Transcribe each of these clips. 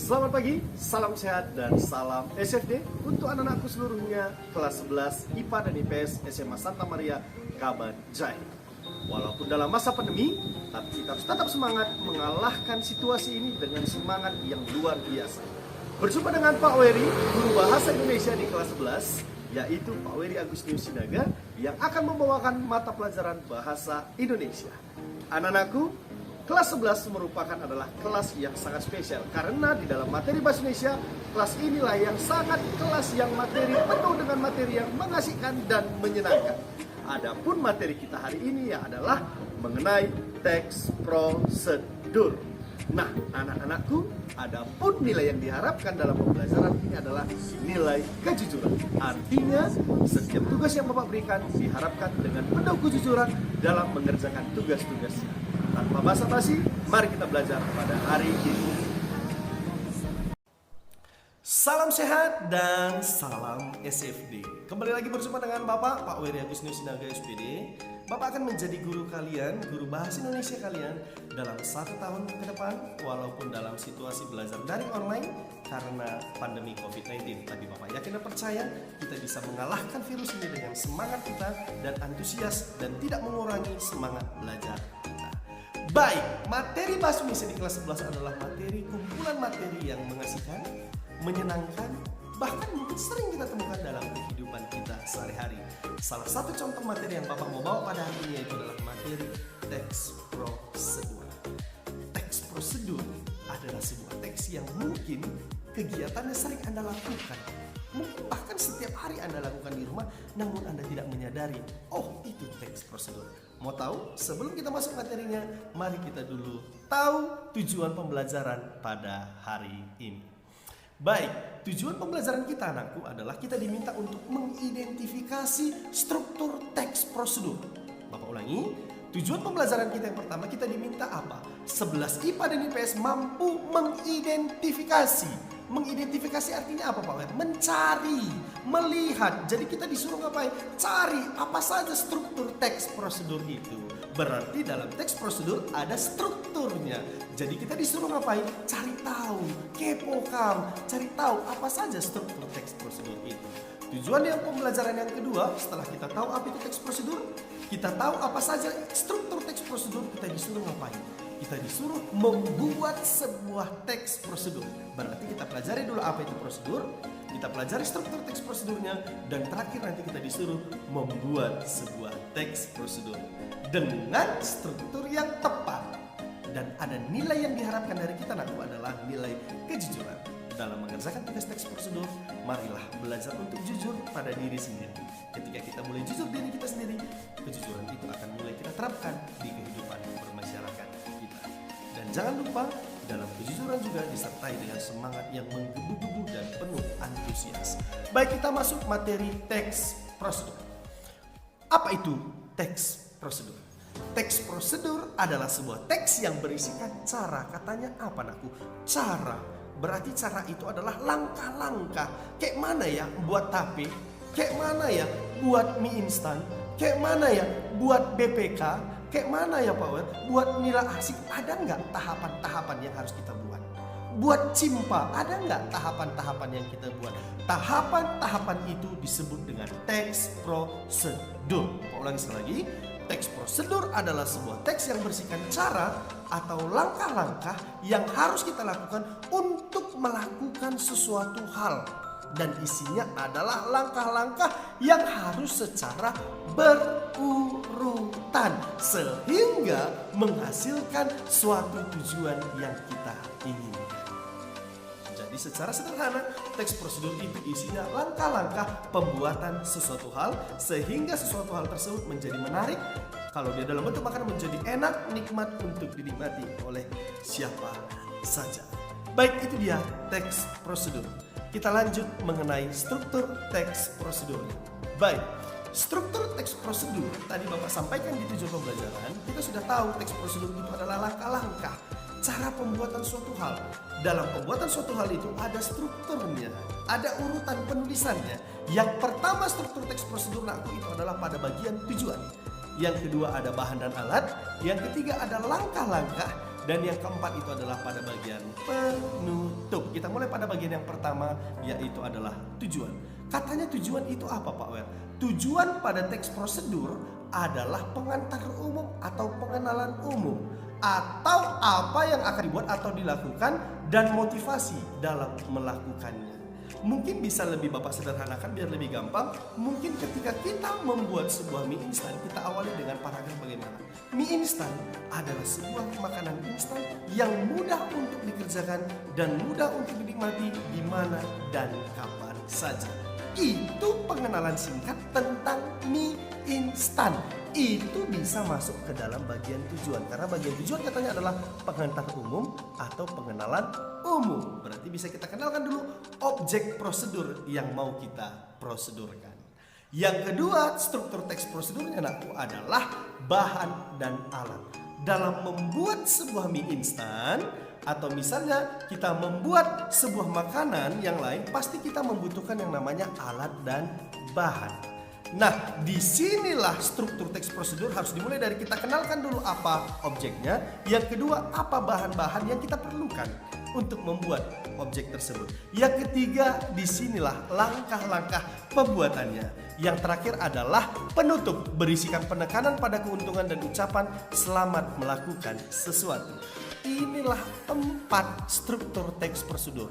Selamat pagi, salam sehat dan salam SFD untuk anak-anakku seluruhnya kelas 11 IPA dan IPS SMA Santa Maria Kabanjai. Walaupun dalam masa pandemi, tapi kita harus tetap semangat mengalahkan situasi ini dengan semangat yang luar biasa. Berjumpa dengan Pak Wery, guru bahasa Indonesia di kelas 11, yaitu Pak Wery Agustinus Sinaga yang akan membawakan mata pelajaran bahasa Indonesia. Anak-anakku, kelas 11 merupakan adalah kelas yang sangat spesial karena di dalam materi bahasa Indonesia, kelas inilah yang sangat kelas yang materi penuh dengan materi yang mengasihkan dan menyenangkan. Adapun materi kita hari ini adalah mengenai teks prosedur. Nah, anak-anakku, adapun nilai yang diharapkan dalam pembelajaran ini adalah nilai kejujuran. Artinya, setiap tugas yang Bapak berikan diharapkan dengan penuh kejujuran dalam mengerjakan tugas-tugasnya. Tanpa basa-basi, mari kita belajar pada hari ini. Salam sehat dan salam SFD. Kembali lagi bersama dengan Bapak, Pak Wery Agustinus Sinaga SPD. Bapak akan menjadi guru kalian, guru bahasa Indonesia kalian dalam 1 tahun ke depan, walaupun dalam situasi belajar daring online karena pandemi COVID-19. Tapi Bapak yakin dan percaya kita bisa mengalahkan virus ini dengan semangat kita dan antusias dan tidak mengurangi semangat belajar kita. Baik, materi bahasa Indonesia di kelas 11 adalah materi kumpulan materi yang mengasihkan, menyenangkan, bahkan mungkin sering kita temukan dalam kehidupan kita sehari-hari. Salah satu contoh materi yang Bapak mau bawa pada hari ini yaitu adalah materi teks prosedur. Teks prosedur adalah sebuah teks yang mungkin kegiatannya sering Anda lakukan. Mungkin bahkan setiap hari Anda lakukan di rumah, namun Anda tidak menyadari, oh itu teks prosedur. Mau tahu? Sebelum kita masuk materinya, mari kita dulu tahu tujuan pembelajaran pada hari ini. Baik, tujuan pembelajaran kita anakku adalah kita diminta untuk mengidentifikasi struktur teks prosedur. Bapak ulangi, tujuan pembelajaran kita yang pertama kita diminta apa? 11 IPA dan IPS mampu mengidentifikasi. Mengidentifikasi artinya apa Pak Wer? Mencari, melihat. Jadi kita disuruh ngapain? Cari apa saja struktur teks prosedur itu. Berarti dalam teks prosedur ada strukturnya. Jadi kita disuruh ngapain? Cari tahu, kepokan, cari tahu apa saja struktur teks prosedur itu. Tujuan yang pembelajaran yang kedua, setelah kita tahu apa itu teks prosedur, kita tahu apa saja struktur teks prosedur, kita disuruh ngapain? Kita disuruh membuat sebuah teks prosedur. Berarti kita pelajari dulu apa itu prosedur, kita pelajari struktur teks prosedurnya, dan terakhir nanti kita disuruh membuat sebuah teks prosedur dengan struktur yang tepat. Dan ada nilai yang diharapkan dari kita nanti adalah nilai kejujuran. Dalam mengerjakan tugas teks prosedur, marilah belajar untuk jujur pada diri sendiri. Ketika kita mulai jujur diri kita sendiri, kejujuran itu akan mulai kita terapkan di kehidupan bermasyarakat kita. Dan jangan lupa, dalam kejujuran juga disertai dengan semangat yang menggebu-gebu dan penuh antusias. Baik, kita masuk materi teks prosedur. Apa itu teks prosedur? Teks prosedur adalah sebuah teks yang berisikan cara. Katanya apa anakku? Cara. Berarti cara itu adalah langkah-langkah. Kayak mana ya buat tape? Kayak mana ya buat mie instan? Kayak mana ya buat BPK? Kayak mana ya Pak Wer? Buat nila asik, ada nggak tahapan-tahapan yang harus kita buat? Buat cimpa, ada nggak tahapan-tahapan yang kita buat? Tahapan-tahapan itu disebut dengan teks prosedur. Pak ulangi sekali lagi. Teks prosedur adalah sebuah teks yang berisikan cara atau langkah-langkah yang harus kita lakukan untuk melakukan sesuatu hal. Dan isinya adalah langkah-langkah yang harus secara berurutan sehingga menghasilkan suatu tujuan yang kita inginkan. Jadi secara sederhana, teks prosedur itu isinya langkah-langkah pembuatan sesuatu hal sehingga sesuatu hal tersebut menjadi menarik. Kalau dia dalam bentuk makanan menjadi enak, nikmat untuk dinikmati oleh siapa saja. Baik, itu dia teks prosedur. Kita lanjut mengenai struktur teks prosedur. Baik, struktur teks prosedur tadi Bapak sampaikan di tujuan pembelajaran. Kita sudah tahu teks prosedur itu adalah langkah-langkah cara pembuatan suatu hal. Dalam pembuatan suatu hal itu ada strukturnya, ada urutan penulisannya. Yang pertama struktur teks prosedur itu adalah pada bagian tujuan. Yang kedua ada bahan dan alat. Yang ketiga ada langkah-langkah. Dan yang keempat itu adalah pada bagian penutup. Kita mulai pada bagian yang pertama, yaitu adalah tujuan. Katanya tujuan itu apa, Pak Wer? Tujuan pada teks prosedur adalah pengantar umum atau pengenalan umum, atau apa yang akan dibuat atau dilakukan dan motivasi dalam melakukannya. Mungkin bisa lebih Bapak sederhanakan biar lebih gampang. Mungkin ketika kita membuat sebuah mie instan, kita awali dengan paragraf bagaimana. Mie instan adalah sebuah makanan instan yang mudah untuk dikerjakan dan mudah untuk dinikmati di mana dan kapan saja. Itu pengenalan singkat tentang mie instan. Itu bisa masuk ke dalam bagian tujuan, karena bagian tujuan katanya adalah pengantar umum atau pengenalan umum. Berarti bisa kita kenalkan dulu objek prosedur yang mau kita prosedurkan. Yang kedua, struktur teks prosedurnya adalah bahan dan alat. Dalam membuat sebuah mie instan atau misalnya kita membuat sebuah makanan yang lain, pasti kita membutuhkan yang namanya alat dan bahan. Nah, disinilah struktur teks prosedur harus dimulai dari kita kenalkan dulu apa objeknya. Yang kedua, apa bahan-bahan yang kita perlukan untuk membuat objek tersebut. Yang ketiga, disinilah langkah-langkah pembuatannya. Yang terakhir adalah penutup, berisikan penekanan pada keuntungan dan ucapan selamat melakukan sesuatu. Inilah 4 struktur teks prosedur.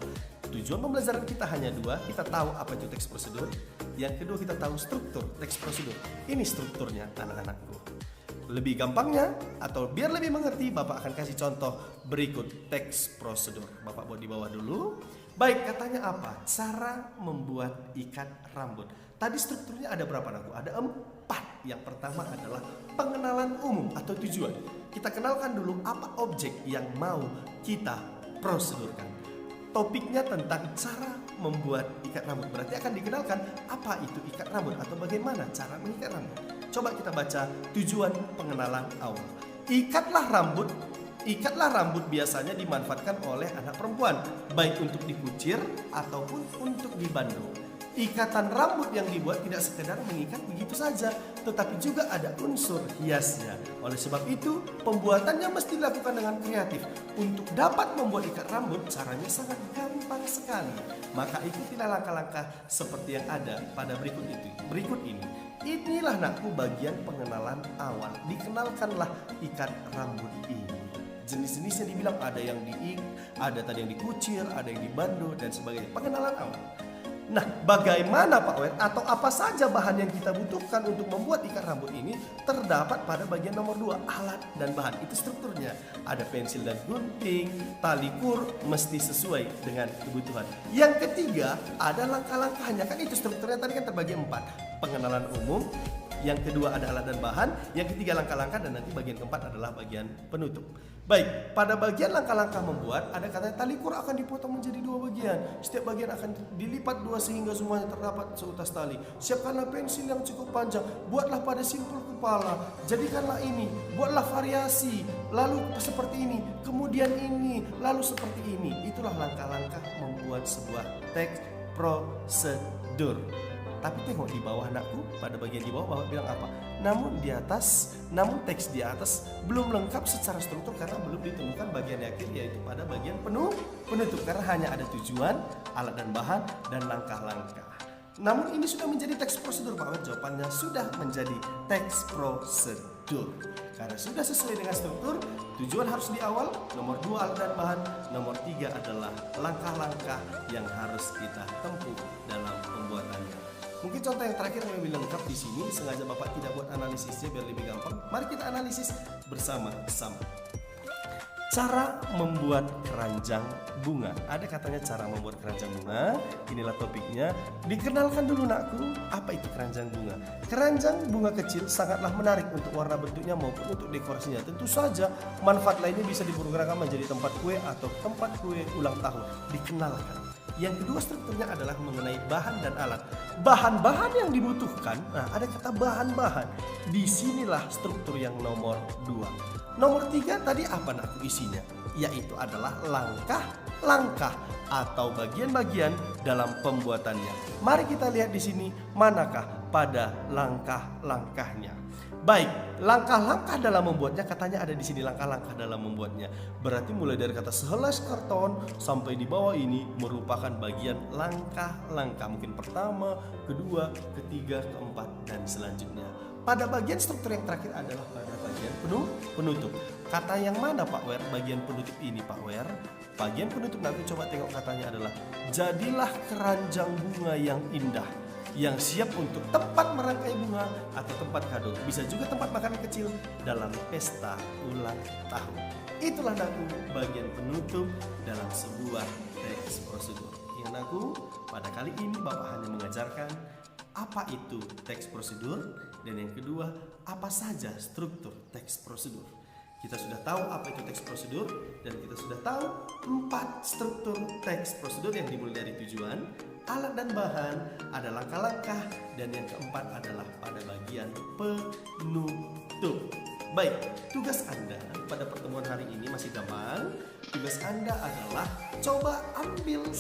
Tujuan pembelajaran kita hanya 2, kita tahu apa itu teks prosedur. Yang kedua, kita tahu struktur teks prosedur. Ini strukturnya anak-anakku. Lebih gampangnya atau biar lebih mengerti, Bapak akan kasih contoh berikut teks prosedur. Bapak buat di bawah dulu. Baik, katanya apa? Cara membuat ikat rambut. Tadi strukturnya ada berapa, anakku? Ada 4. Yang pertama adalah pengenalan umum atau tujuan. Kita kenalkan dulu apa objek yang mau kita prosedurkan. Topiknya tentang cara membuat ikat rambut. Berarti akan dikenalkan apa itu ikat rambut atau bagaimana cara mengikat rambut. Coba kita baca tujuan pengenalan awal. Ikatlah rambut biasanya dimanfaatkan oleh anak perempuan, baik untuk dikucir ataupun untuk dibandung. Ikatan rambut yang dibuat tidak sekedar mengikat begitu saja, tetapi juga ada unsur hiasnya. Oleh sebab itu, pembuatannya mesti dilakukan dengan kreatif. Untuk dapat membuat ikat rambut, caranya sangat gampang sekali. Maka ikutilah langkah-langkah seperti yang ada pada berikut ini. Inilah nakku bagian pengenalan awal. Dikenalkanlah ikat rambut ini. Jenis-jenisnya dibilang ada yang ada tadi yang dikucir, ada yang dibando dan sebagainya. Pengenalan awal. Nah, bagaimana Pak Wer atau apa saja bahan yang kita butuhkan untuk membuat ikat rambut ini terdapat pada bagian nomor 2, alat dan bahan. Itu strukturnya. Ada pensil dan gunting, tali kur, mesti sesuai dengan kebutuhan. Yang ketiga, ada langkah-langkahnya. Kan itu strukturnya tadi kan terbagi 4. Pengenalan umum, yang kedua ada alat dan bahan, yang ketiga langkah-langkah, dan nanti bagian keempat adalah bagian penutup. Baik, pada bagian langkah-langkah membuat ada katanya tali kur akan dipotong menjadi 2 bagian. Setiap bagian akan dilipat 2 sehingga semuanya terdapat seutas tali. Siapkanlah pensil yang cukup panjang, buatlah pada simpul kepala, jadikanlah ini, buatlah variasi, lalu seperti ini, kemudian ini, lalu seperti ini. Itulah langkah-langkah membuat sebuah teks prosedur. Tapi tengok di bawah anakku, pada bagian di bawah Bapak bilang apa? Namun teks di atas belum lengkap secara struktur karena belum ditemukan bagian akhir, yaitu pada bagian penutup, karena hanya ada tujuan, alat dan bahan, dan langkah-langkah. Namun ini sudah menjadi teks prosedur Pak Wer. Jawabannya sudah menjadi teks prosedur. Karena sudah sesuai dengan struktur, tujuan harus di awal, nomor 2 alat dan bahan, nomor 3 adalah langkah-langkah yang harus kita tempuh dalam pembuatannya. Mungkin contoh yang terakhir yang lebih lengkap di sini, sengaja Bapak tidak buat analisisnya biar lebih gampang. Mari kita analisis bersama-sama. Cara membuat keranjang bunga. Ada katanya cara membuat keranjang bunga. Inilah topiknya. Dikenalkan dulu nakku, apa itu keranjang bunga? Keranjang bunga kecil sangatlah menarik untuk warna bentuknya maupun untuk dekorasinya. Tentu saja manfaat lainnya bisa dipergunakan menjadi tempat kue atau tempat kue ulang tahun. Dikenalkan. Yang kedua strukturnya adalah mengenai bahan dan alat. Bahan-bahan yang dibutuhkan, nah ada kata bahan-bahan. Disinilah struktur yang nomor 2. Nomor 3 tadi apa nakku isinya? Yaitu adalah langkah-langkah atau bagian-bagian dalam pembuatannya. Mari kita lihat di sini manakah pada langkah-langkahnya. Baik, langkah-langkah dalam membuatnya, katanya ada di sini langkah-langkah dalam membuatnya. Berarti mulai dari kata sehelai karton sampai di bawah ini merupakan bagian langkah-langkah. Mungkin pertama, kedua, ketiga, keempat, dan selanjutnya. Pada bagian struktur yang terakhir adalah pada bagian penutup. Kata yang mana Pak Wer bagian penutup ini Pak Wer? Bagian penutup nanti coba tengok katanya adalah jadilah keranjang bunga yang indah, yang siap untuk tempat merangkai bunga atau tempat kado. Bisa juga tempat makanan kecil dalam pesta ulang tahun. Itulah aku bagian penutup dalam sebuah teks prosedur. Ingat aku, pada kali ini Bapak hanya mengajarkan apa itu teks prosedur, dan yang kedua, apa saja struktur teks prosedur. Kita sudah tahu apa itu teks prosedur, dan kita sudah tahu 4 struktur teks prosedur yang dimulai dari tujuan, alat dan bahan, ada langkah-langkah, dan yang keempat adalah pada bagian penutup. Baik, tugas Anda pada pertemuan hari ini masih gampang. Tugas Anda adalah coba ambillah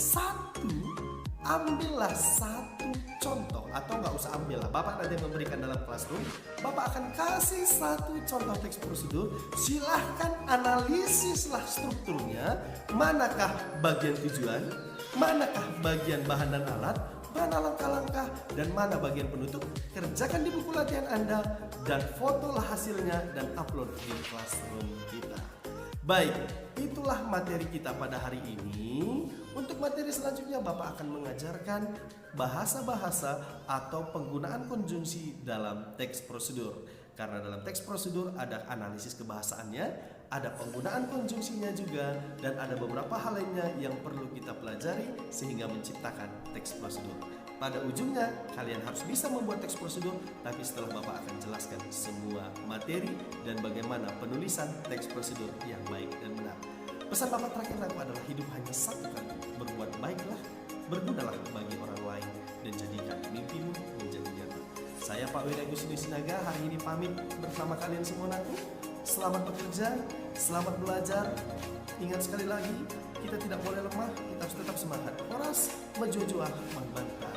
satu contoh, atau nggak usah ambil lah, Bapak nanti memberikan dalam classroom. Bapak akan kasih satu contoh teks prosedur. Silahkan analisislah strukturnya, manakah bagian tujuan, manakah bagian bahan dan alat, mana langkah-langkah, dan mana bagian penutup. Kerjakan di buku latihan Anda dan fotolah hasilnya dan upload di classroom kita. Baik, itulah materi kita pada hari ini. Untuk materi selanjutnya Bapak akan mengajarkan bahasa-bahasa atau penggunaan konjungsi dalam teks prosedur. Karena dalam teks prosedur ada analisis kebahasaannya, ada penggunaan konjungsinya juga, dan ada beberapa hal lainnya yang perlu kita pelajari sehingga menciptakan teks prosedur. Pada ujungnya kalian harus bisa membuat teks prosedur, tapi setelah Bapak akan jelaskan semua materi dan bagaimana penulisan teks prosedur yang baik dan benar. Pesan Bapak terakhir aku adalah hidup hanya satu kali. Berbuat baiklah, bergunalah bagi orang lain, dan jadikan mimpimu menjadi nyata. Saya Pak Wira Gusni Sinaga hari ini pamit bersama kalian semua nanti. Selamat bekerja, selamat belajar. Ingat sekali lagi, kita tidak boleh lemah, kita harus tetap semangat. Horas, menjujuah, membantah.